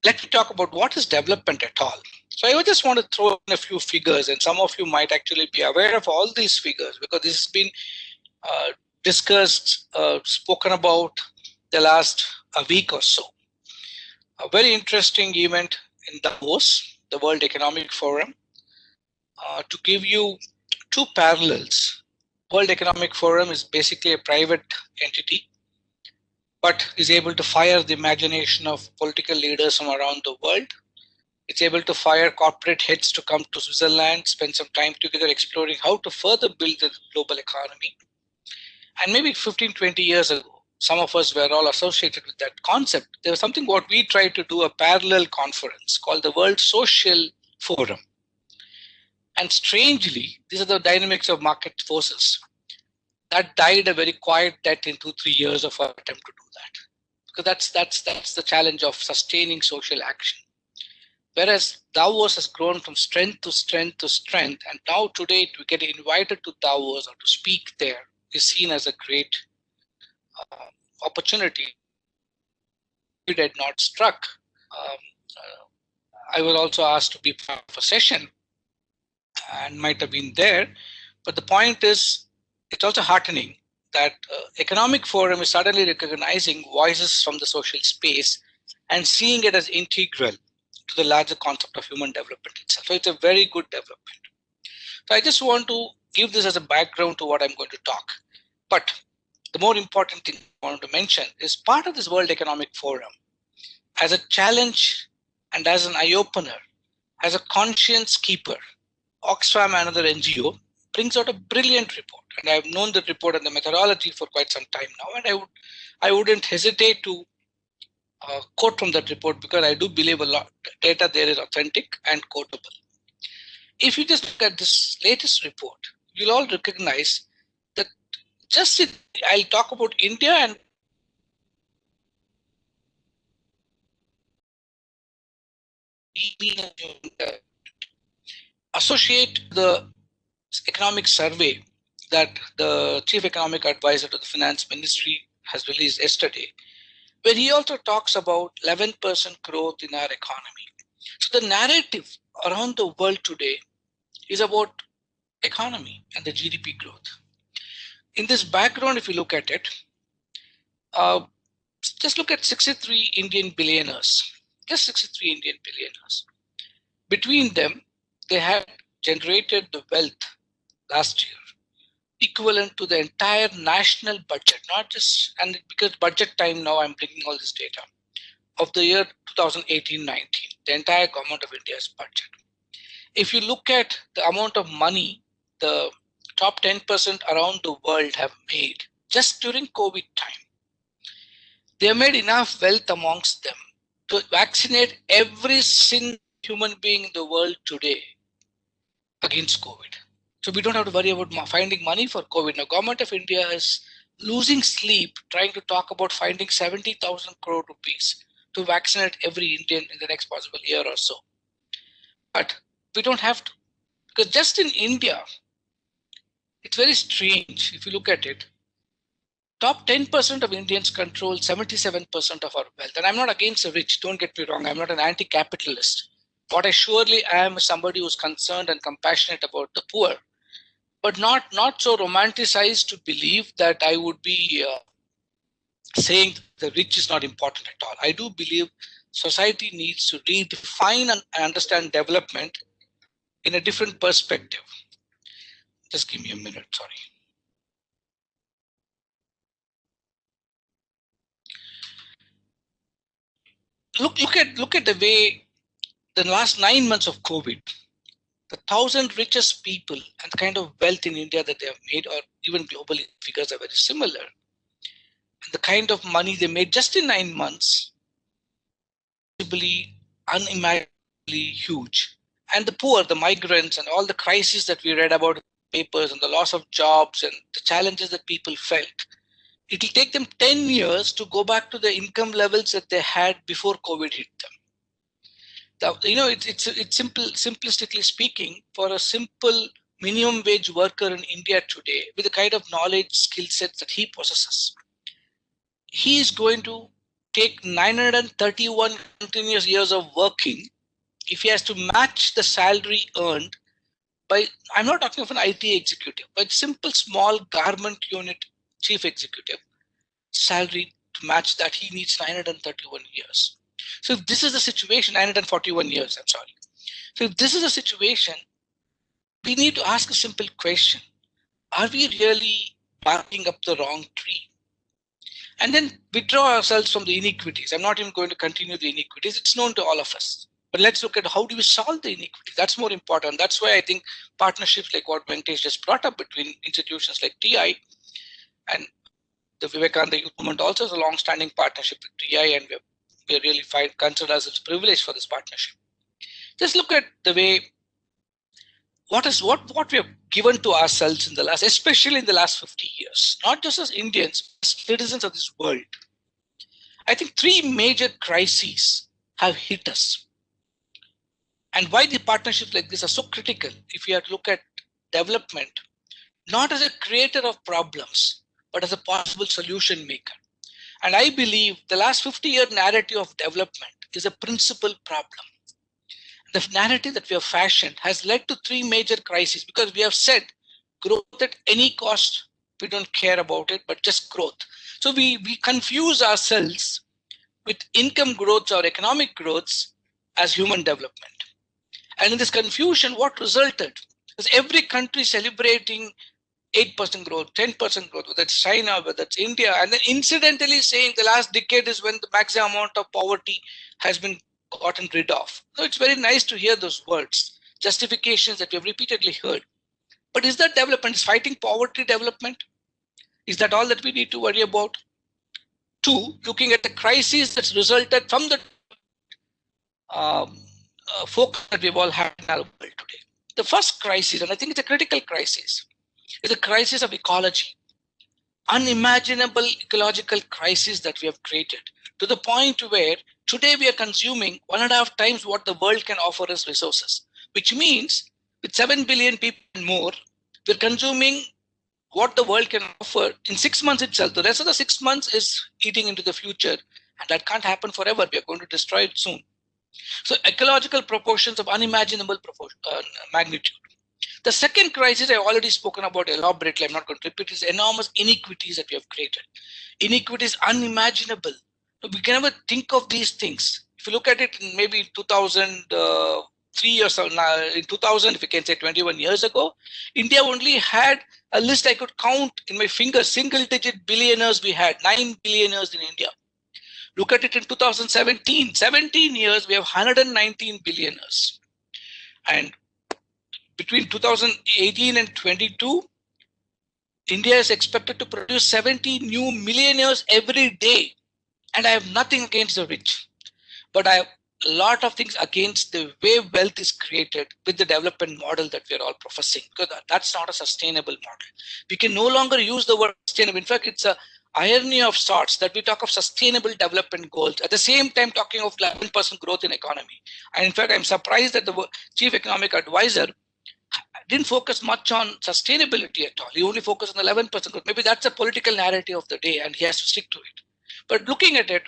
let me talk about what is development at all. So I just want to throw in a few figures, and some of you might actually be aware of all these figures because this has been discussed, spoken about the last a week or so. A very interesting event in Davos, the World Economic Forum. To give you two parallels, World Economic Forum is basically a private entity, but is able to fire the imagination of political leaders from around the world. It's able to fire corporate heads to come to Switzerland, spend some time together exploring how to further build the global economy. And maybe 15, 20 years ago, some of us were all associated with that concept. There was something what we tried to do, a parallel conference called the World Social Forum. And strangely, these are the dynamics of market forces. That died a very quiet death in 2-3 years of our attempt to do that. Because that's the challenge of sustaining social action. Whereas Davos has grown from strength to strength to strength, and now today to get invited to Davos or to speak there is seen as a great opportunity. It had not struck. I was also asked to be part of a session and might have been there, but the point is, it's also heartening that Economic Forum is suddenly recognizing voices from the social space and seeing it as integral to the larger concept of human development itself. So it's a very good development. So I just want to give this as a background to what I'm going to talk. But the more important thing I want to mention is part of this World Economic Forum as a challenge and as an eye-opener, as a conscience keeper. Oxfam, another NGO, brings out a brilliant report, and I've known the report and the methodology for quite some time now, and I wouldn't hesitate to quote from that report because I do believe a lot data there is authentic and quotable. If you just look at this latest report, you'll all recognize that I'll talk about India and associate the economic survey that the chief economic advisor to the finance ministry has released yesterday, where he also talks about 11% growth in our economy. So the narrative around the world today is about economy and the GDP growth. In this background, if you look at it, just look at 63 Indian billionaires, just 63 Indian billionaires. Between them, they had generated the wealth last year equivalent to the entire national budget, not just, and because budget time now I'm bringing all this data, of the year 2018-19, the entire government of India's budget. If you look at the amount of money the top 10% around the world have made just during COVID time, they have made enough wealth amongst them to vaccinate every single human being in the world today against COVID. So we don't have to worry about finding money for COVID. Now, Government of India is losing sleep trying to talk about finding 70,000 crore rupees to vaccinate every Indian in the next possible year or so. But we don't have to, because just in India, it's very strange if you look at it. Top 10% of Indians control 77% of our wealth. And I'm not against the rich, don't get me wrong. I'm not an anti-capitalist. What I surely am is somebody who's concerned and compassionate about the poor, but not so romanticized to believe that I would be saying the rich is not important at all. I do believe society needs to redefine and understand development in a different perspective. Just give me a minute, sorry. Look at the way the last 9 months of COVID, the 1,000 richest people and the kind of wealth in India that they have made, or even globally, figures are very similar. And the kind of money they made just in 9 months, unimaginably huge. And the poor, the migrants, and all the crises that we read about in papers, and the loss of jobs and the challenges that people felt, it will take them 10 years to go back to the income levels that they had before COVID hit them. Now, it's simplistically speaking, for a simple minimum wage worker in India today, with the kind of knowledge, skill sets that he possesses, he is going to take 931 continuous years of working, if he has to match the salary earned by, I'm not talking of an IT executive, but simple small garment unit chief executive salary to match that, he needs 931 years. So if this is the situation, 941 years, I'm sorry. So if this is a situation, we need to ask a simple question. Are we really barking up the wrong tree? And then withdraw ourselves from the inequities. I'm not even going to continue the inequities. It's known to all of us. But let's look at how do we solve the inequities. That's more important. That's why I think partnerships like what Venkatesh just brought up between institutions like TI and the Vivekananda Youth Movement also is a long-standing partnership with TI, and we really consider ourselves privileged for this partnership. Just look at the way what we have given to ourselves in the last, especially in the last 50 years, not just as Indians, as citizens of this world. I think three major crises have hit us. And why the partnerships like this are so critical, if you have to look at development, not as a creator of problems, but as a possible solution maker. And I believe the last 50-year narrative of development is a principal problem. The narrative that we have fashioned has led to three major crises, because we have said growth at any cost, we don't care about it, but just growth. So we confuse ourselves with income growths or economic growths as human development. And in this confusion, what resulted is every country celebrating 8% growth, 10% growth, whether it's China, whether it's India, and then incidentally saying the last decade is when the maximum amount of poverty has been gotten rid of. So it's very nice to hear those words, justifications that we have repeatedly heard. But is that development? Is fighting poverty development? Is that all that we need to worry about? Two, looking at the crises that's resulted from the focus that we've all had in our world today. The first crisis, and I think it's a critical crisis, is the crisis of ecology. Unimaginable ecological crisis that we have created, to the point where today we are consuming 1.5 times what the world can offer as resources, which means with 7 billion people and more, we're consuming what the world can offer in 6 months itself. The rest of the 6 months is eating into the future, and that can't happen forever. We are going to destroy it soon. So ecological proportions of unimaginable magnitude. The second crisis I've already spoken about elaborately, I'm not going to repeat, is enormous inequities that we have created. Inequities unimaginable. We can never think of these things. If you look at it in maybe 2003 or so, in 2000, if you can say 21 years ago, India only had a list I could count in my fingers, single-digit billionaires we had, 9 billionaires in India. Look at it in 2017, 17 years, we have 119 billionaires. And between 2018 and 22, India is expected to produce 70 new millionaires every day. And I have nothing against the rich, but I have a lot of things against the way wealth is created with the development model that we are all professing, because that's not a sustainable model. We can no longer use the word sustainable. In fact, it's a irony of sorts that we talk of sustainable development goals, at the same time talking of 11% growth in economy. And in fact, I'm surprised that the chief economic advisor didn't focus much on sustainability at all. He only focused on 11% growth. Maybe that's a political narrative of the day, and he has to stick to it. But looking at it,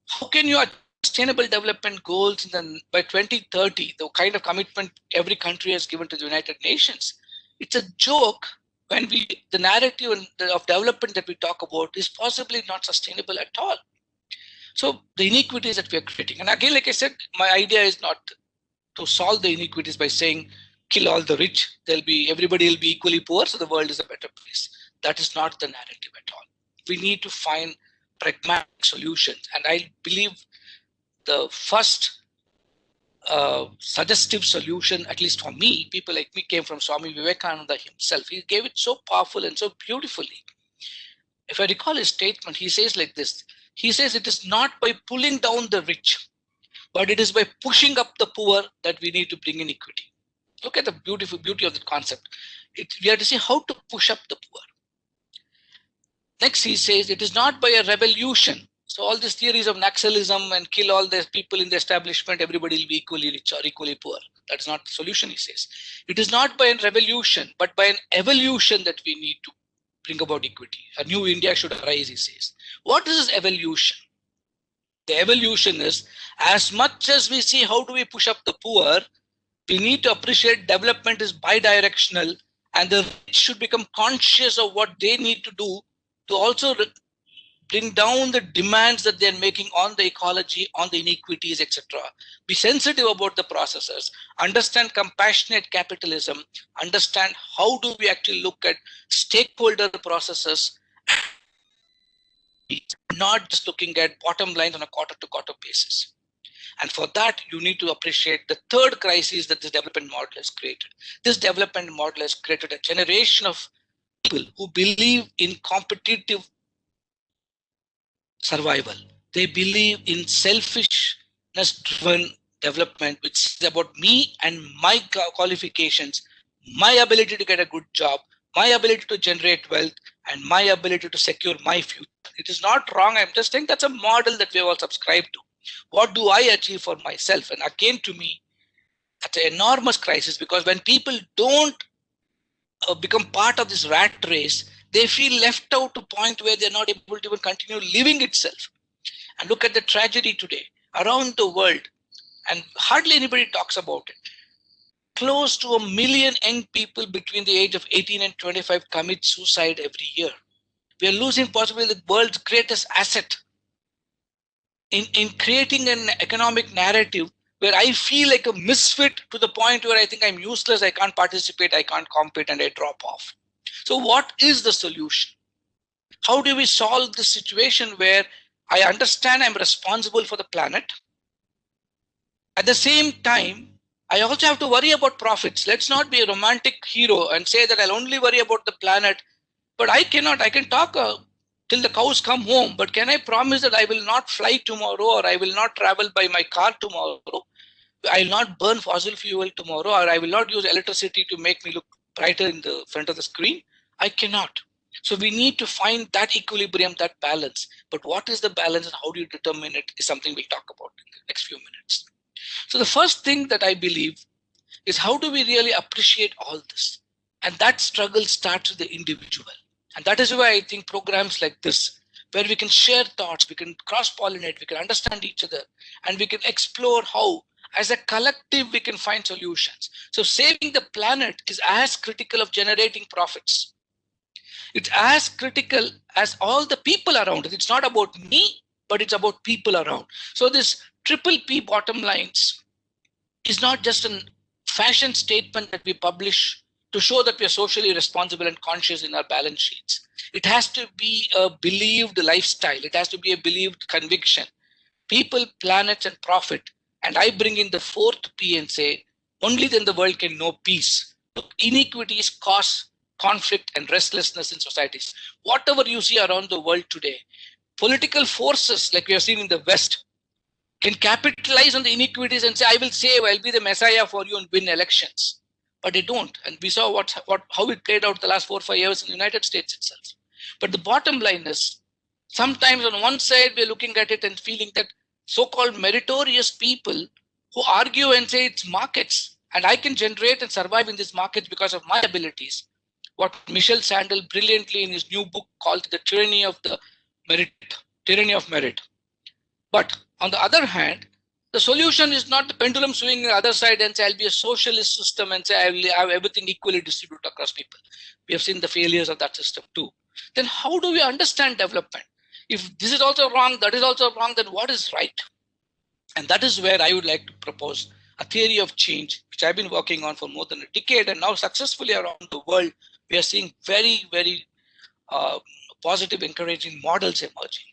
how can you achieve sustainable development goals by 2030, the kind of commitment every country has given to the United Nations? It's a joke when the narrative of development that we talk about is possibly not sustainable at all. So the inequities that we are creating, and again, like I said, my idea is not to solve the inequities by saying kill all the rich, everybody will be equally poor, so the world is a better place. That is not the narrative at all. We need to find pragmatic solutions, and I believe the first suggestive solution, at least for me, people like me, came from Swami Vivekananda himself. He gave it so powerful and so beautifully. If I recall his statement, he says like this. He says it is not by pulling down the rich, but it is by pushing up the poor that we need to bring in equity. Look at the beauty of the concept. We have to see how to push up the poor. Next, he says it is not by a revolution. So all these theories of Naxalism and kill all the people in the establishment, everybody will be equally rich or equally poor. That's not the solution, he says. It is not by a revolution, but by an evolution that we need to bring about equity. A new India should arise, he says. What is this evolution? The evolution is, as much as we see how do we push up the poor, we need to appreciate development is bidirectional, and the rich should become conscious of what they need to do to also bring down the demands that they're making on the ecology, on the inequities, etc. Be sensitive about the processes, understand compassionate capitalism, understand how do we actually look at stakeholder processes, not just looking at bottom lines on a quarter-to-quarter basis. And for that, you need to appreciate the third crisis that this development model has created. This development model has created a generation of people who believe in competitive survival. They believe in selfishness-driven development, which is about me and my qualifications, my ability to get a good job, my ability to generate wealth, and my ability to secure my future. It is not wrong. I'm just saying that's a model that we have all subscribed to. What do I achieve for myself? And again, to me, that's an enormous crisis, because when people don't become part of this rat race, they feel left out to a point where they're not able to even continue living itself. And look at the tragedy today around the world, and hardly anybody talks about it. Close to 1 million young people between the age of 18 and 25 commit suicide every year. We are losing possibly the world's greatest asset in creating an economic narrative where I feel like a misfit to the point where I think I'm useless, I can't participate, I can't compete, and I drop off. So what is the solution? How do we solve this situation where I understand I'm responsible for the planet? At the same time, I also have to worry about profits. Let's not be a romantic hero and say that I'll only worry about the planet, but I cannot. I can talk till the cows come home, but can I promise that I will not fly tomorrow, or I will not travel by my car tomorrow? I will not burn fossil fuel tomorrow, or I will not use electricity to make me look brighter in the front of the screen? I cannot. So we need to find that equilibrium, that balance. But what is the balance and how do you determine it is something we'll talk about in the next few minutes. So the first thing that I believe is, how do we really appreciate all this? And that struggle starts with the individual. And that is why I think programs like this, where we can share thoughts, we can cross-pollinate, we can understand each other, and we can explore how, as a collective, we can find solutions. So saving the planet is as critical of generating profits. It's as critical as all the people around it. It's not about me, but it's about people around. So this triple P bottom lines is not just a fashion statement that we publish to show that we are socially responsible and conscious in our balance sheets. It has to be a believed lifestyle. It has to be a believed conviction. People, planets, and profit. And I bring in the fourth P and say, only then the world can know peace. Look, inequities cause conflict and restlessness in societies. Whatever you see around the world today, political forces like we have seen in the West can capitalize on the inequities and say, I will save, I'll be the messiah for you and win elections. But they don't. And we saw how it played out the last 4 or 5 years in the United States itself. But the bottom line is, sometimes on one side, we're looking at it and feeling that so-called meritorious people who argue and say it's markets, and I can generate and survive in these markets because of my abilities. What Michel Sandel brilliantly in his new book called the tyranny of merit. But on the other hand, the solution is not the pendulum swinging on the other side and say, I'll be a socialist system and say, I will have everything equally distributed across people. We have seen the failures of that system too. Then how do we understand development? If this is also wrong, that is also wrong, then what is right? And that is where I would like to propose a theory of change, which I've been working on for more than a decade, and now successfully around the world, we are seeing very, very positive, encouraging models emerging.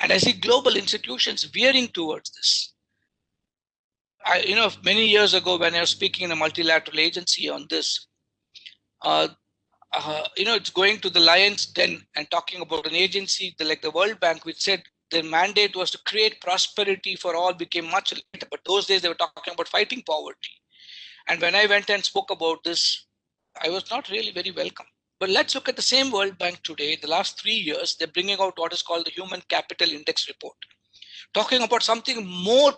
And I see global institutions veering towards this. Many years ago, when I was speaking in a multilateral agency on this, it's going to the lion's den and talking about an agency like the World Bank, which said their mandate was to create prosperity for all, became much later. But those days they were talking about fighting poverty. And when I went and spoke about this, I was not really very welcome. But let's look at the same World Bank today. The last 3 years, they're bringing out what is called the Human Capital Index report, talking about something more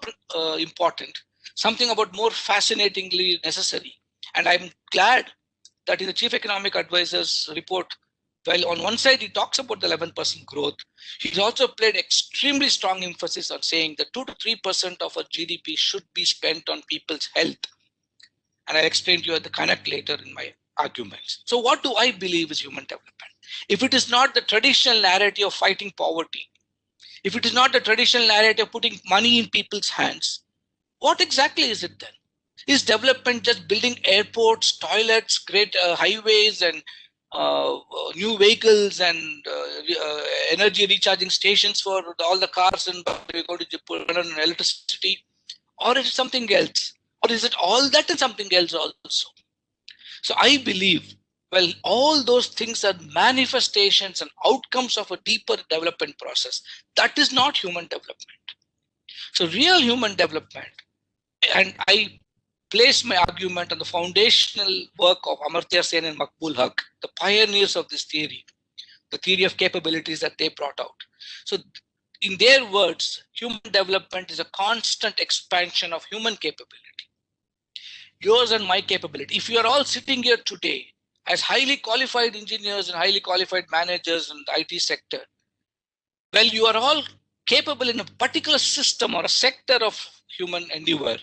important, something about more fascinatingly necessary. And I'm glad that in the Chief Economic Advisor's report, Well, on one side, he talks about the 11% growth. He's also played extremely strong emphasis on saying that 2 to 3% of our GDP should be spent on people's health. And I'll explain to you the connect later in my arguments. So what do I believe is human development? If it is not the traditional narrative of fighting poverty, if it is not the traditional narrative of putting money in people's hands, what exactly is it then? Is development just building airports, toilets, great highways, and new vehicles and energy recharging stations for all the cars and we go to run on electricity? Or is it something else? Or is it all that and something else also? So I believe, well, all those things are manifestations and outcomes of a deeper development process. That is not human development. So real human development, and I place my argument on the foundational work of Amartya Sen and Makbul Haq, the pioneers of this theory, the theory of capabilities that they brought out. So in their words, human development is a constant expansion of human capability. Yours and my capability. If you are all sitting here today as highly qualified engineers and highly qualified managers in the IT sector, well, you are all capable in a particular system or a sector of human endeavor.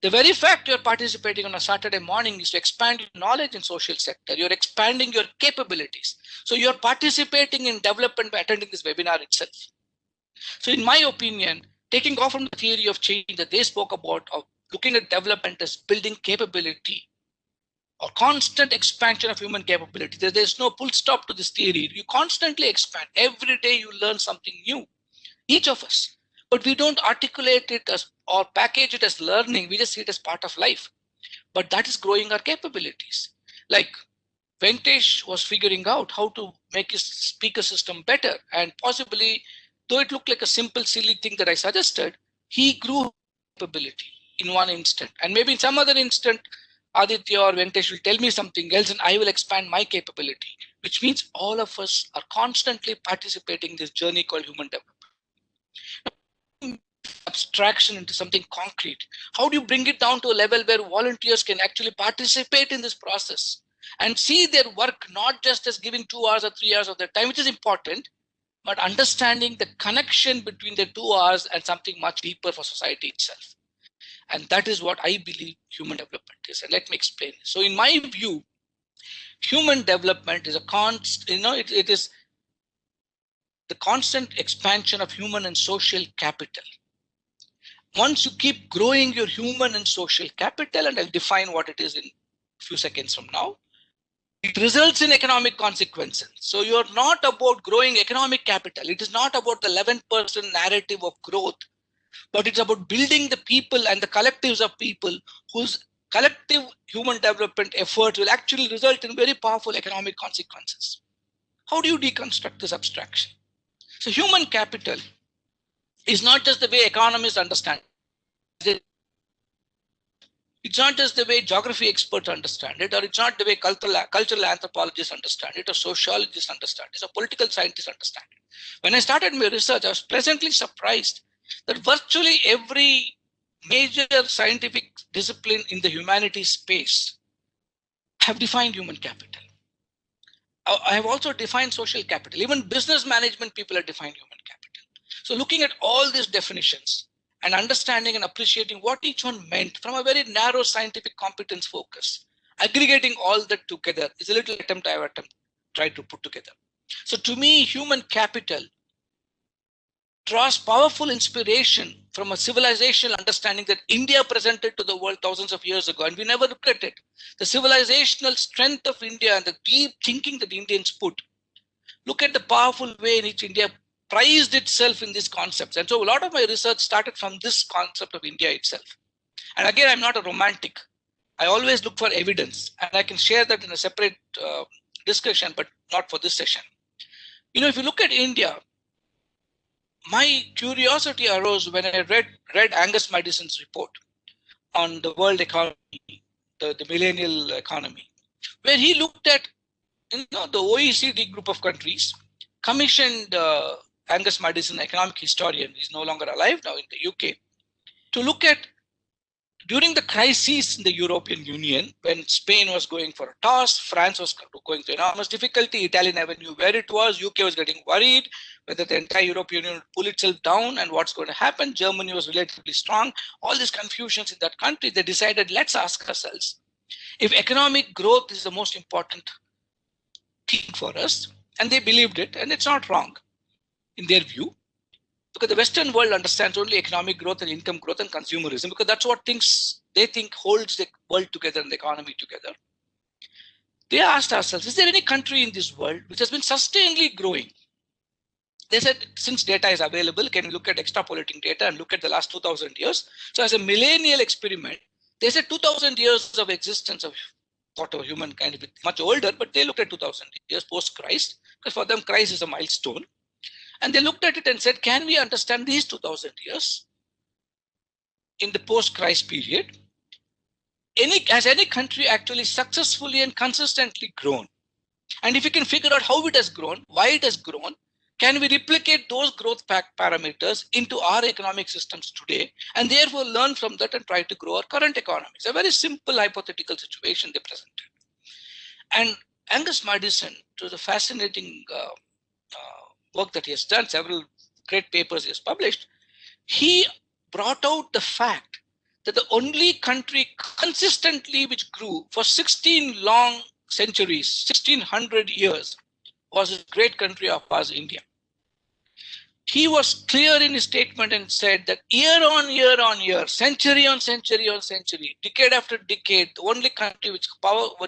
The very fact you're participating on a Saturday morning is to expand your knowledge in social sector. You're expanding your capabilities. So you're participating in development by attending this webinar itself. So in my opinion, taking off from the theory of change that they spoke about of looking at development as building capability or constant expansion of human capability, there's no full stop to this theory. You constantly expand. Every day you learn something new, each of us. But we don't articulate it as or package it as learning. We just see it as part of life. But that is growing our capabilities. Like Venkatesh was figuring out how to make his speaker system better. And possibly, though it looked like a simple, silly thing that I suggested, he grew capability in one instant. And maybe in some other instant, Aditya or Venkatesh will tell me something else and I will expand my capability, which means all of us are constantly participating in this journey called human development. Abstraction into something concrete. How do you bring it down to a level where volunteers can actually participate in this process and see their work not just as giving 2 hours or 3 hours of their time, which is important, but understanding the connection between the 2 hours and something much deeper for society itself. And that is what I believe human development is. And let me explain. So in my view, human development is a constant, it is the constant expansion of human and social capital. Once you keep growing your human and social capital, and I'll define what it is in a few seconds from now, it results in economic consequences. So you're not about growing economic capital. It is not about the 11% narrative of growth, but it's about building the people and the collectives of people whose collective human development efforts will actually result in very powerful economic consequences. How do you deconstruct this abstraction? So human capital is not just the way economists understand it. It's not just the way geography experts understand it, or it's not the way cultural anthropologists understand it, or sociologists understand it, or political scientists understand it. When I started my research, I was pleasantly surprised that virtually every major scientific discipline in the humanities space have defined human capital. I have also defined social capital. Even business management people have defined human capital. So looking at all these definitions and understanding and appreciating what each one meant from a very narrow scientific competence focus, aggregating all that together is a little attempt I have tried to put together. So to me, human capital draws powerful inspiration from a civilizational understanding that India presented to the world thousands of years ago, and we never looked at it. The civilizational strength of India and the deep thinking that Indians put. Look at the powerful way in which India prized itself in these concepts. And so a lot of my research started from this concept of India itself. And again, I'm not a romantic. I always look for evidence, and I can share that in a separate discussion, but not for this session. If you look at India, my curiosity arose when I read Angus Madison's report on the world economy, the millennial economy, where he looked at the OECD group of countries, commissioned Angus Madison, economic historian, he's no longer alive now in the UK, to look at During the crisis in the European Union, when Spain was going for a toss, France was going through enormous difficulty, Italy never knew where it was, UK was getting worried whether the entire European Union would pull itself down and what's going to happen. Germany was relatively strong. All these confusions in that country, they decided, let's ask ourselves, if economic growth is the most important thing for us, and they believed it, and it's not wrong in their view, because the Western world understands only economic growth and income growth and consumerism, because that's what they think holds the world together and the economy together. They asked ourselves, is there any country in this world which has been sustainably growing? They said, since data is available, can we look at extrapolating data and look at the last 2000 years? So as a millennial experiment, they said 2000 years of existence of whatever humankind, is much older, but they looked at 2000 years post-Christ, because for them Christ is a milestone. And they looked at it and said, can we understand these 2000 years in the post-Christ period? Has any country actually successfully and consistently grown? And if we can figure out how it has grown, why it has grown, can we replicate those growth parameters into our economic systems today and therefore learn from that and try to grow our current economy? It's a very simple hypothetical situation they presented. And Angus Maddison, to the fascinating work that he has done, several great papers he has published, he brought out the fact that the only country consistently which grew for 16 long centuries, 1600 years, was this great country of ours, India. He was clear in his statement and said that year on year, century on century on century, decade after decade, the only country which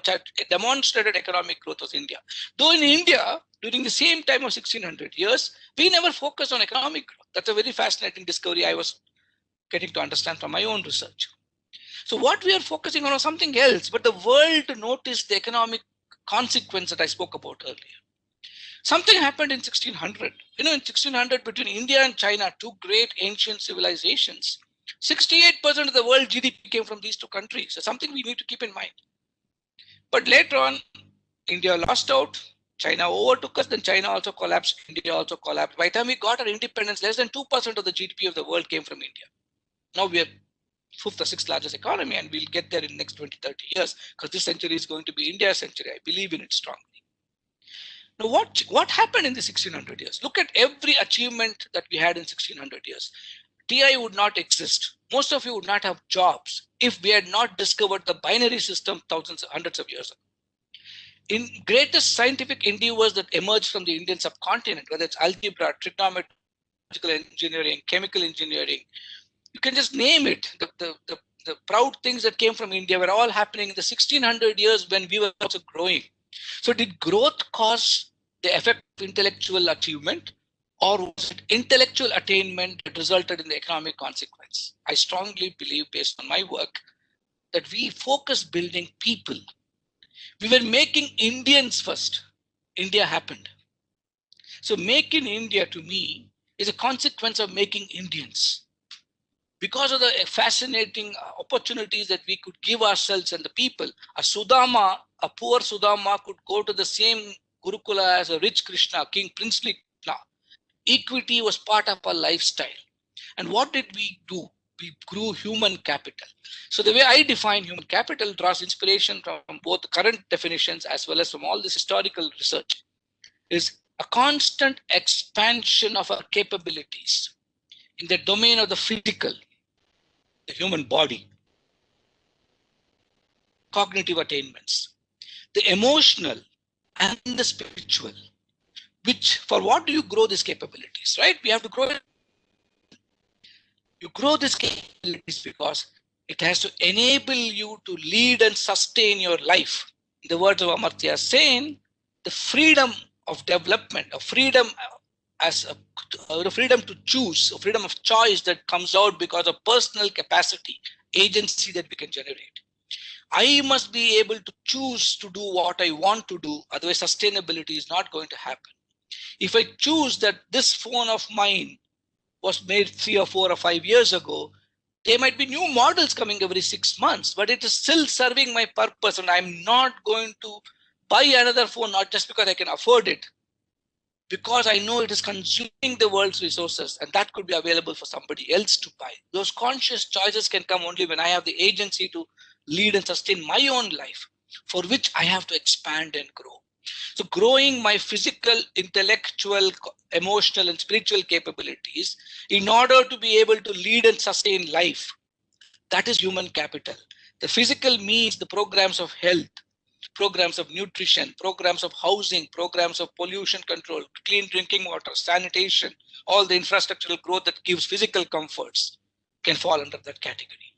had demonstrated economic growth was India. Though in India, during the same time of 1600 years, we never focused on economic growth. That's a very fascinating discovery I was getting to understand from my own research. So what we are focusing on is something else, but the world noticed the economic consequence that I spoke about earlier. Something happened in 1600. In 1600, between India and China, two great ancient civilizations, 68% of the world GDP came from these two countries. So something we need to keep in mind. But later on, India lost out, China overtook us, then China also collapsed, India also collapsed. By the time we got our independence, less than 2% of the GDP of the world came from India. Now we are fifth or sixth largest economy, and we'll get there in the next 20, 30 years, because this century is going to be India's century. I believe in it strongly. Now, what happened in the 1600 years? Look at every achievement that we had in 1600 years. TI would not exist. Most of you would not have jobs if we had not discovered the binary system hundreds of years ago. In greatest scientific endeavors that emerged from the Indian subcontinent, whether it's algebra, trigonometry, engineering, chemical engineering, you can just name it. The proud things that came from India were all happening in the 1600 years when we were also growing. So did growth cause the effect of intellectual achievement, or was it intellectual attainment that resulted in the economic consequence? I strongly believe, based on my work, that we focus building people. We were making Indians first. India happened. So Make in India, to me, is a consequence of making Indians. Because of the fascinating opportunities that we could give ourselves and the people, a poor Sudama could go to the same Gurukula as a rich Krishna, King Princely Krishna. Equity was part of our lifestyle. And what did we do? We grew human capital. So the way I define human capital draws inspiration from both current definitions as well as from all this historical research, is a constant expansion of our capabilities in the domain of the physical, the human body, cognitive attainments, the emotional and the spiritual, which for what do you grow these capabilities, right? We have to grow it. You grow these capabilities because it has to enable you to lead and sustain your life. In the words of Amartya Sen, the freedom of development, a freedom as a freedom to choose, a freedom of choice that comes out because of personal capacity, agency that we can generate. I must be able to choose to do what I want to do, otherwise sustainability is not going to happen. If I choose that this phone of mine was made 3 or 4 or 5 years ago, there might be new models coming every 6 months, but it is still serving my purpose, and I'm not going to buy another phone not just because I can afford it, because I know it is consuming the world's resources and that could be available for somebody else to buy. Those conscious choices can come only when I have the agency to lead and sustain my own life, for which I have to expand and grow. So growing my physical, intellectual, emotional, and spiritual capabilities in order to be able to lead and sustain life, that is human capital. The physical means the programs of health, programs of nutrition, programs of housing, programs of pollution control, clean drinking water, sanitation, all the infrastructural growth that gives physical comforts can fall under that category.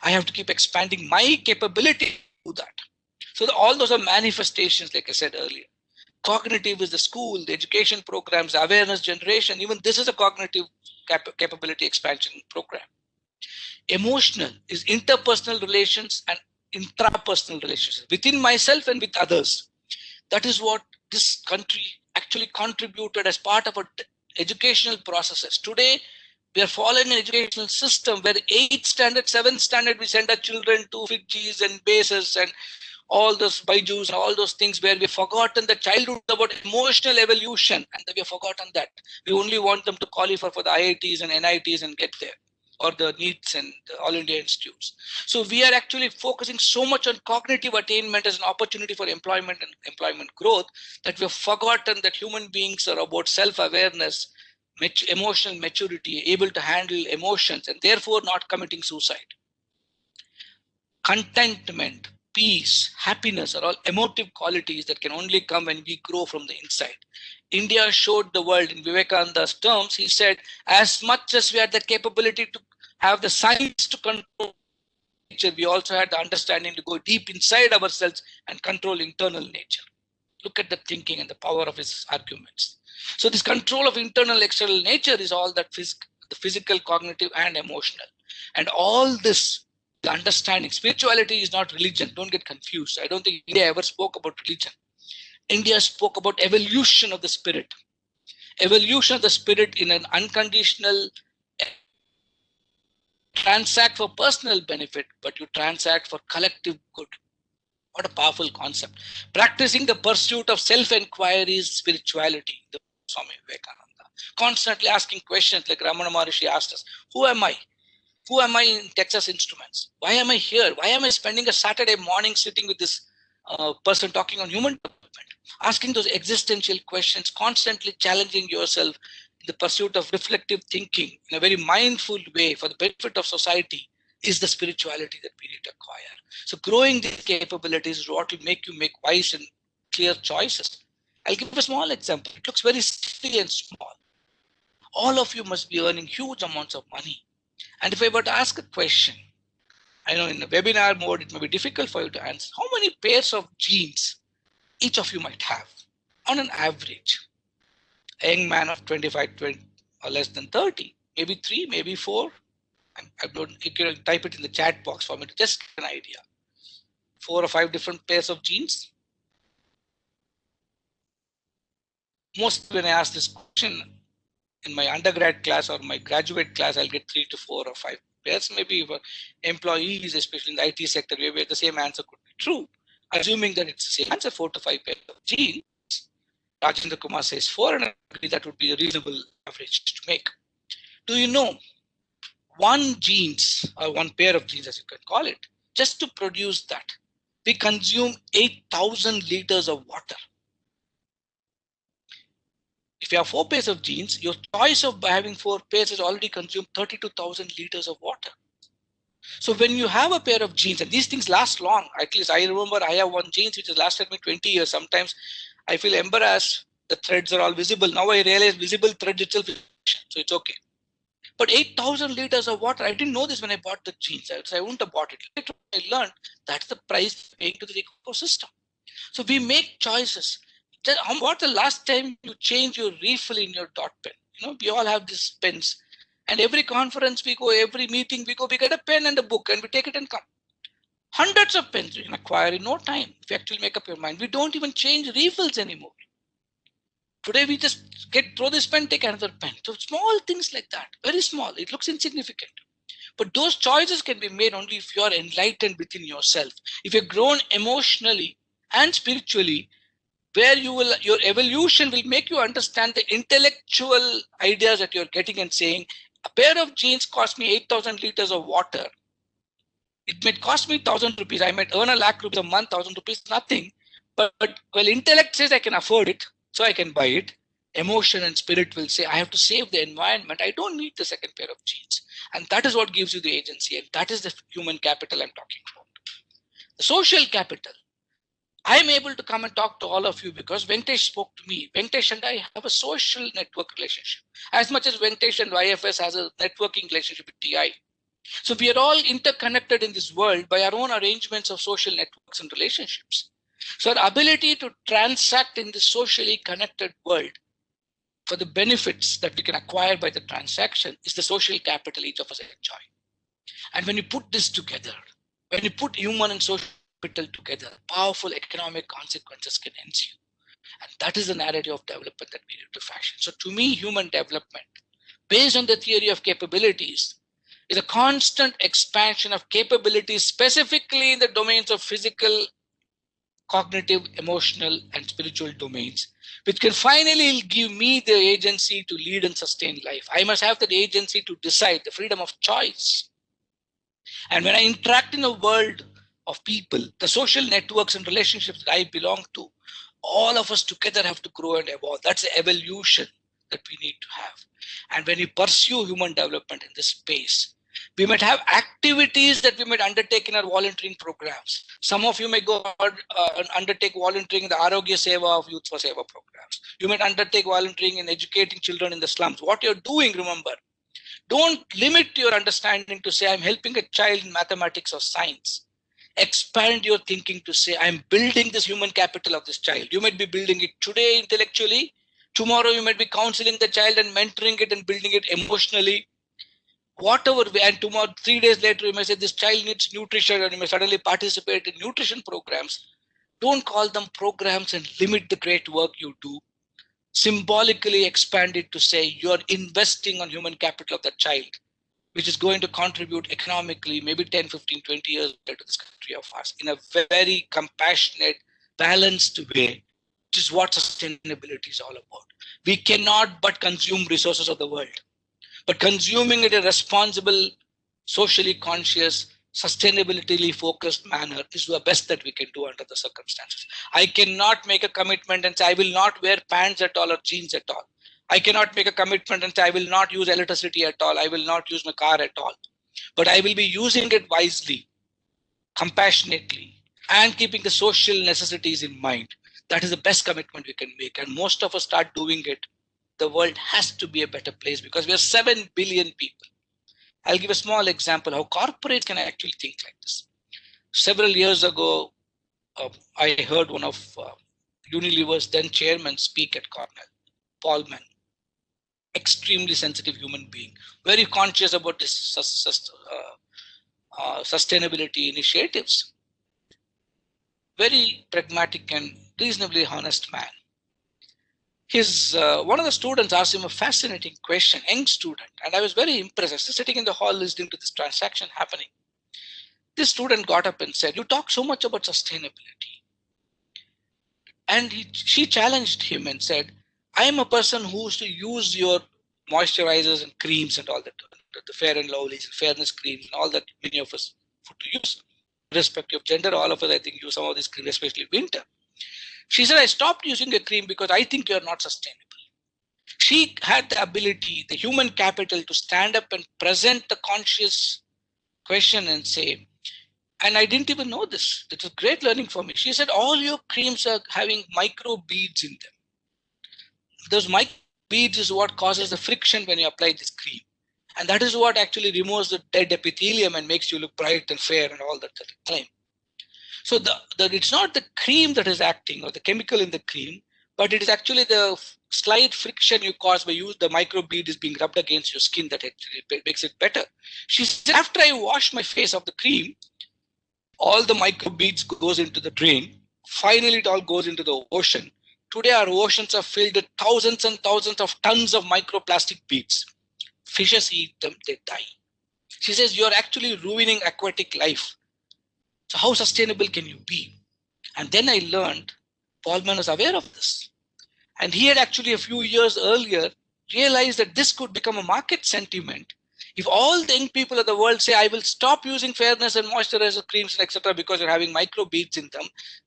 I have to keep expanding my capability to do that. So all those are manifestations, like I said earlier. Cognitive is the school, the education programs, awareness generation. Even this is a cognitive capability expansion program. Emotional is interpersonal relations and intrapersonal relationships within myself and with others. That is what this country actually contributed as part of our educational processes. Today, we are following an educational system where 8th standard, 7th standard, we send our children to Fijis and bases and all those Baijus and all those things where we've forgotten the childhood about emotional evolution, and we have forgotten that. We only want them to qualify for the IITs and NITs and get there, or the NEETs and the All India Institutes. So we are actually focusing so much on cognitive attainment as an opportunity for employment and employment growth that we have forgotten that human beings are about self-awareness, emotional maturity, able to handle emotions, and therefore not committing suicide. Contentment, peace, happiness are all emotive qualities that can only come when we grow from the inside. India showed the world in Vivekananda's terms. He said, as much as we had the capability to have the science to control nature, we also had the understanding to go deep inside ourselves and control internal nature. Look at the thinking and the power of his arguments. So this control of internal external nature is all that the physical, cognitive, and emotional. And all this, the understanding, spirituality is not religion. Don't get confused. I don't think India ever spoke about religion. India spoke about evolution of the spirit. Evolution of the spirit in an unconditional, transact for personal benefit, but you transact for collective good. What a powerful concept. Practicing the pursuit of self-inquiry is spirituality, the Swami Vivekananda. Constantly asking questions like Ramana Maharishi asked us, who am I? Who am I in Texas Instruments? Why am I here? Why am I spending a Saturday morning sitting with this person talking on human development? Asking those existential questions, constantly challenging yourself in the pursuit of reflective thinking in a very mindful way for the benefit of society is the spirituality that we need to acquire. So growing these capabilities is what will make you make wise and clear choices. I'll give a small example. It looks very silly and small. All of you must be earning huge amounts of money. And if I were to ask a question, I know in a webinar mode, it may be difficult for you to answer. How many pairs of jeans each of you might have on an average? A young man of 25, 20 or less than 30, maybe 3, maybe 4. I don't, you can type it in the chat box for me to just get an idea. 4 or 5 different pairs of jeans. Most when I ask this question in my undergrad class or my graduate class, I'll get 3 to 4 or 5 pairs. Maybe for employees, especially in the IT sector, where the same answer could be true. Assuming that it's the same answer, 4 to 5 pairs of jeans. Rajendra Kumar says 4, and I agree that would be a reasonable average to make. Do you know, one jeans or one pair of jeans, as you can call it, just to produce that, we consume 8,000 liters of water. If you have 4 pairs of jeans, your choice of having 4 pairs has already consumed 32,000 liters of water. So when you have a pair of jeans, and these things last long, at least I remember I have one jeans which has lasted me 20 years. Sometimes I feel embarrassed. The threads are all visible. Now I realize visible thread itself is, so it's okay. But 8,000 liters of water, I didn't know this when I bought the jeans. I wouldn't have bought it. Later I learned that's the price paying to the ecosystem. So we make choices. What the last time you change your refill in your dot pen? You know, we all have these pens. And every conference we go, every meeting we go, we get a pen and a book and we take it and come. Hundreds of pens you can acquire in no time if you actually make up your mind. We don't even change refills anymore. Today we just throw this pen, take another pen. So small things like that, very small. It looks insignificant. But those choices can be made only if you are enlightened within yourself. If you're grown emotionally and spiritually, where your evolution will make you understand the intellectual ideas that you're getting and saying, a pair of jeans cost me 8,000 liters of water. It might cost me 1,000 rupees. I might earn a lakh rupees a month, 1,000 rupees, nothing. But well, intellect says I can afford it, so I can buy it. Emotion and spirit will say, I have to save the environment. I don't need the second pair of jeans. And that is what gives you the agency. And that is the human capital I'm talking about. The social capital. I am able to come and talk to all of you because Venkatesh spoke to me. Venkatesh and I have a social network relationship. As much as Venkatesh and YFS has a networking relationship with TI. So we are all interconnected in this world by our own arrangements of social networks and relationships. So our ability to transact in this socially connected world for the benefits that we can acquire by the transaction is the social capital each of us enjoy. And when you put this together, when you put human and social capital together, powerful economic consequences can ensue. And that is the narrative of development that we need to fashion. So to me, human development, based on the theory of capabilities, is a constant expansion of capabilities, specifically in the domains of physical, cognitive, emotional, and spiritual domains, which can finally give me the agency to lead and sustain life. I must have the agency to decide, the freedom of choice. And when I interact in a world of people, the social networks and relationships that I belong to, all of us together have to grow and evolve. That's the evolution that we need to have. And when we pursue human development in this space, we might have activities that we might undertake in our volunteering programs. Some of you may go and undertake volunteering in the Arogya Seva of Youth for Seva programs. You might undertake volunteering in educating children in the slums. What you're doing, remember, don't limit your understanding to say, I'm helping a child in mathematics or science. Expand your thinking to say, I'm building this human capital of this child. You might be building it today intellectually. Tomorrow you might be counseling the child and mentoring it and building it emotionally. Whatever, and tomorrow, 3 days later, you may say this child needs nutrition, and you may suddenly participate in nutrition programs. Don't call them programs and limit the great work you do. Symbolically expand it to say you're investing on human capital of that child, which is going to contribute economically, maybe 10, 15, 20 years later to this country of ours in a very compassionate, balanced way, which is what sustainability is all about. We cannot but consume resources of the world. But consuming it in a responsible, socially conscious, sustainability focused manner is the best that we can do under the circumstances. I cannot make a commitment and say I will not wear pants at all or jeans at all. I cannot make a commitment and say I will not use electricity at all. I will not use my car at all. But I will be using it wisely, compassionately, and keeping the social necessities in mind. That is the best commitment we can make. And most of us start doing it. The world has to be a better place because we are 7 billion people. I'll give a small example how corporates can actually think like this. Several years ago, I heard one of Unilever's then chairman speak at Cornell, Paul Mann. Extremely sensitive human being, very conscious about this sustainability initiatives. Very pragmatic and reasonably honest man. One of the students asked him a fascinating question, young student, and I was very impressed. I was sitting in the hall listening to this transaction happening. This student got up and said, you talk so much about sustainability. And she challenged him and said, I am a person who used to use your moisturizers and creams and all that, the Fair and Lovelies and fairness creams and all that many of us put to use. Irrespective of gender, all of us, I think, use some of these creams, especially winter. She said, I stopped using a cream because I think you're not sustainable. She had the ability, the human capital to stand up and present the conscious question and say, and I didn't even know this. It was great learning for me. She said, all your creams are having micro beads in them. Those micro beads is what causes the friction when you apply this cream. And that is what actually removes the dead epithelium and makes you look bright and fair and all that claim. So it's not the cream that is acting or the chemical in the cream, but it is actually the slight friction you cause by the microbead is being rubbed against your skin that actually makes it better. She said, after I wash my face of the cream, all the microbeads goes into the drain. Finally, it all goes into the ocean. Today, our oceans are filled with thousands and thousands of tons of microplastic beads. Fishes eat them, they die. She says, you're actually ruining aquatic life. So how sustainable can you be? And then I learned Polman was aware of this. And he had actually a few years earlier realized that this could become a market sentiment. If all the young people of the world say, I will stop using fairness and moisturizer creams, etc., because you're having microbeads in them,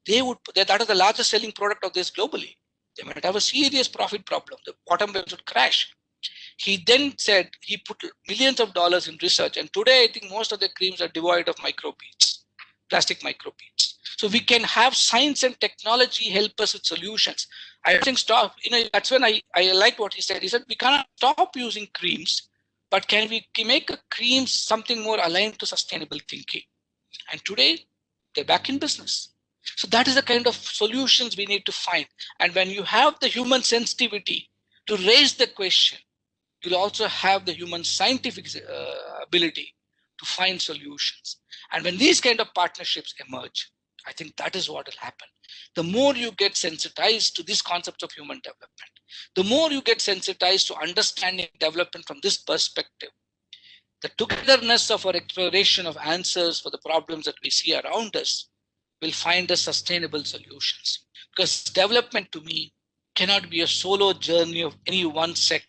that is the largest selling product of this globally. They might have a serious profit problem. The bottom line would crash. He then said he put millions of dollars in research, and today I think most of the creams are devoid of microbeads, plastic microbeads. So we can have science and technology help us with solutions. I think that's when I liked what he said. He said we cannot stop using creams, but can we make a cream something more aligned to sustainable thinking? And today they're back in business. So that is the kind of solutions we need to find. And when you have the human sensitivity to raise the question, you'll also have the human scientific ability to find solutions. And when these kind of partnerships emerge, I think that is what will happen. The more you get sensitized to these concepts of human development, the more you get sensitized to understanding development from this perspective, the togetherness of our exploration of answers for the problems that we see around us will find us sustainable solutions. Because development to me cannot be a solo journey of any one sector.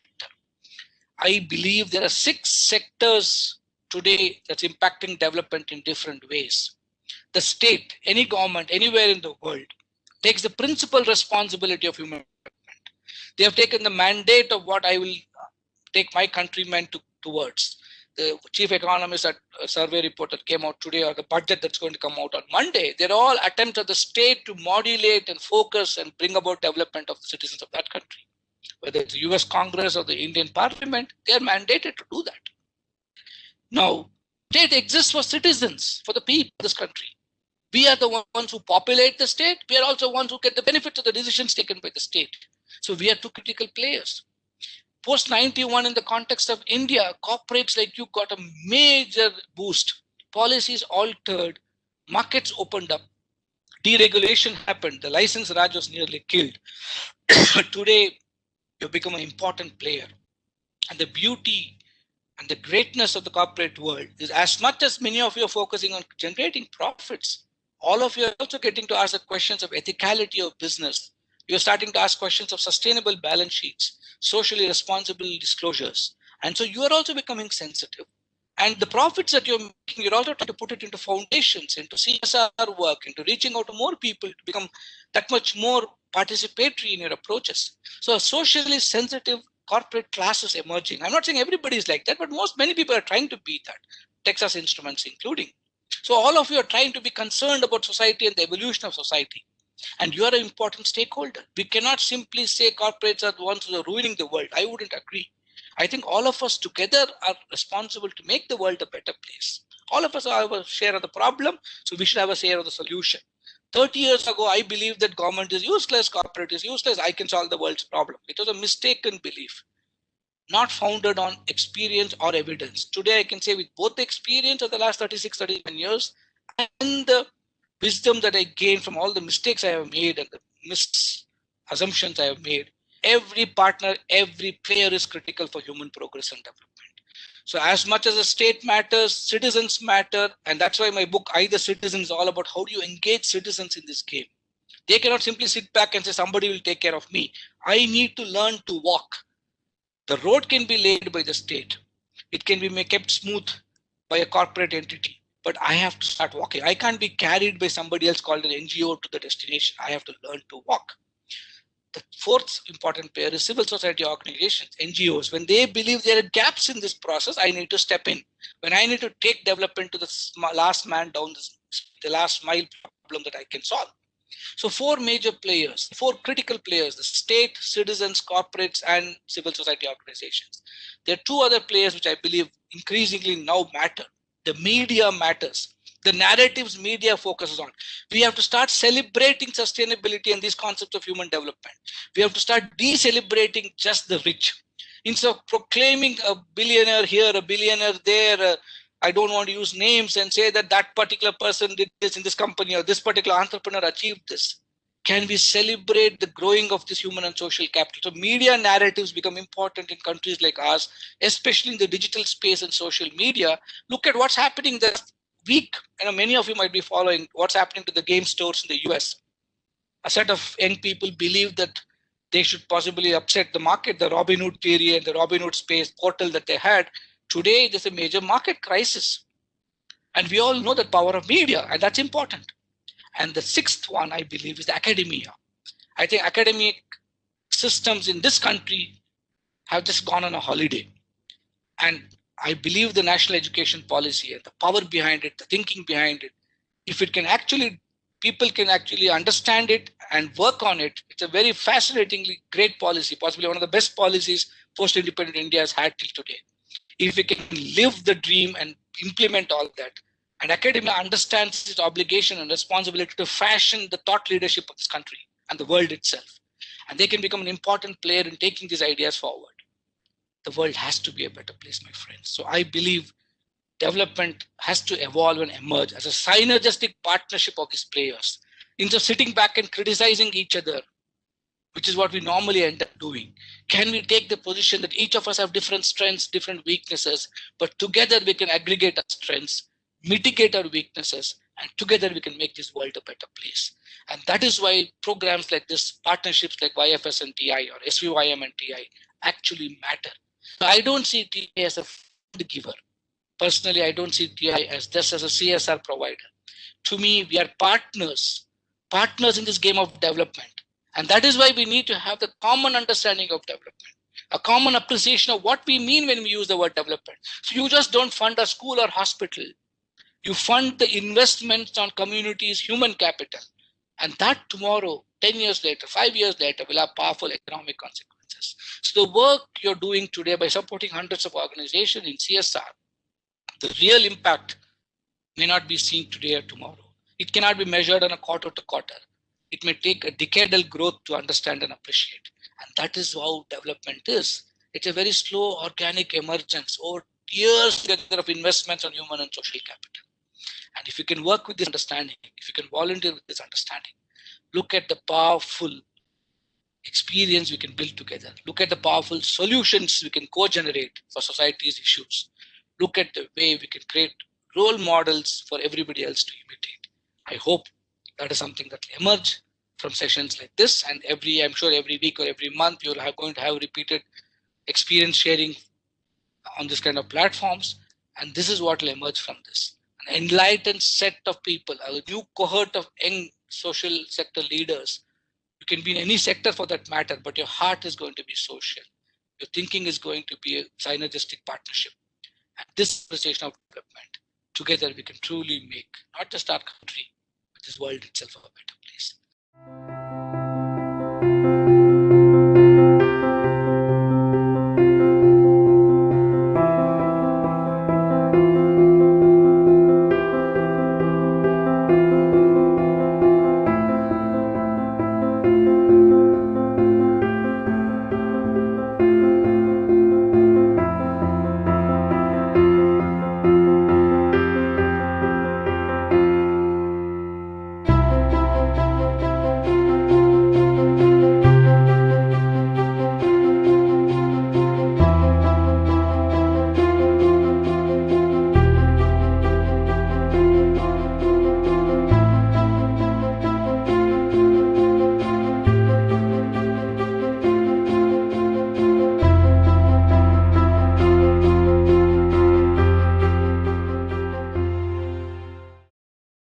I believe there are 6 sectors today that's impacting development in different ways. The state, any government, anywhere in the world, takes the principal responsibility of human development. They have taken the mandate of what I will take my countrymen towards. The chief economist at a survey report that came out today, or the budget that's going to come out on Monday, they're all attempts of the state to modulate and focus and bring about development of the citizens of that country. Whether it's the US Congress or the Indian Parliament, they are mandated to do that. Now, state exists for citizens, for the people of this country. We are the ones who populate the state. We are also ones who get the benefit of the decisions taken by the state. So we are 2 critical players. Post 91, in the context of India, corporates like you got a major boost. Policies altered, markets opened up, deregulation happened, the license Raj was nearly killed. Today, you've become an important player. And the beauty and the greatness of the corporate world is, as much as many of you are focusing on generating profits, all of you are also getting to ask the questions of ethicality of business. You're starting to ask questions of sustainable balance sheets, socially responsible disclosures. And so you are also becoming sensitive. And the profits that you're making, you're also trying to put it into foundations, into CSR work, into reaching out to more people to become that much more participatory in your approaches. So a socially sensitive corporate class is emerging. I'm not saying everybody is like that, but many people are trying to be that, Texas Instruments including. So all of you are trying to be concerned about society and the evolution of society. And you are an important stakeholder. We cannot simply say corporates are the ones who are ruining the world. I wouldn't agree. I think all of us together are responsible to make the world a better place. All of us have a share of the problem, so we should have a share of the solution. 30 years ago, I believed that government is useless, corporate is useless, I can solve the world's problem. It was a mistaken belief, not founded on experience or evidence. Today, I can say with both the experience of the last 36, 37 years and the wisdom that I gained from all the mistakes I have made and the misassumptions I have made, every partner, every player is critical for human progress and development. So as much as the state matters, citizens matter. And that's why my book, I the Citizen, is all about how do you engage citizens in this game. They cannot simply sit back and say, somebody will take care of me. I need to learn to walk. The road can be laid by the state. It can be kept smooth by a corporate entity. But I have to start walking. I can't be carried by somebody else called an NGO to the destination. I have to learn to walk. The fourth important player is civil society organizations, NGOs. When they believe there are gaps in this process, I need to step in. When I need to take development to the last man down the last mile problem that I can solve. So 4 major players, 4 critical players, the state, citizens, corporates, and civil society organizations. There are 2 other players which I believe increasingly now matter. The media matters. The narratives media focuses on. We have to start celebrating sustainability and these concepts of human development. We have to start de-celebrating just the rich. Instead of proclaiming a billionaire here, a billionaire there, I don't want to use names and say that that particular person did this in this company or this particular entrepreneur achieved this. Can we celebrate the growing of this human and social capital? So media narratives become important in countries like ours, especially in the digital space and social media. Look at what's happening this week. Many of you might be following what's happening to the game stores in the US. A set of young people believe that they should possibly upset the market, the Robin Hood theory and the Robin Hood space portal that they had. Today, there's a major market crisis. And we all know the power of media, and that's important. And the sixth one, I believe, is academia. I think academic systems in this country have just gone on a holiday. And I believe the national education policy and the power behind it, the thinking behind it, if it can actually, people can actually understand it and work on it, it's a very fascinatingly great policy, possibly one of the best policies post-independent India has had till today. If we can live the dream and implement all that, and academia understands its obligation and responsibility to fashion the thought leadership of this country and the world itself, and they can become an important player in taking these ideas forward, the world has to be a better place, my friends. So I believe development has to evolve and emerge as a synergistic partnership of these players. Instead of sitting back and criticizing each other, which is what we normally end up doing, can we take the position that each of us have different strengths, different weaknesses, but together we can aggregate our strengths, mitigate our weaknesses, and together we can make this world a better place. And that is why programs like this, partnerships like YFS and TI or SVYM and TI actually matter. So I don't see TI as a fund giver. Personally, I don't see TI as just as a CSR provider. To me, we are partners in this game of development. And that is why we need to have the common understanding of development, a common appreciation of what we mean when we use the word development. So you just don't fund a school or hospital. You fund the investments on communities' human capital. And that tomorrow, 10 years later, 5 years later, will have powerful economic consequences. So the work you're doing today by supporting hundreds of organizations in CSR, the real impact may not be seen today or tomorrow. It cannot be measured on a quarter to quarter. It may take a decadal growth to understand and appreciate. And that is how development is. It's a very slow, organic emergence over years together of investments on human and social capital. And if you can work with this understanding, if you can volunteer with this understanding, look at the powerful experience we can build together. Look at the powerful solutions we can co-generate for society's issues. Look at the way we can create role models for everybody else to imitate. I hope that is something that will emerge from sessions like this. And I'm sure every week or every month, you're going to have repeated experience sharing on this kind of platforms. And this is what will emerge from this. An enlightened set of people, a new cohort of young social sector leaders. You can be in any sector for that matter, but your heart is going to be social. Your thinking is going to be a synergistic partnership. And this conversation of development, together we can truly make not just our country, but this world itself a better place.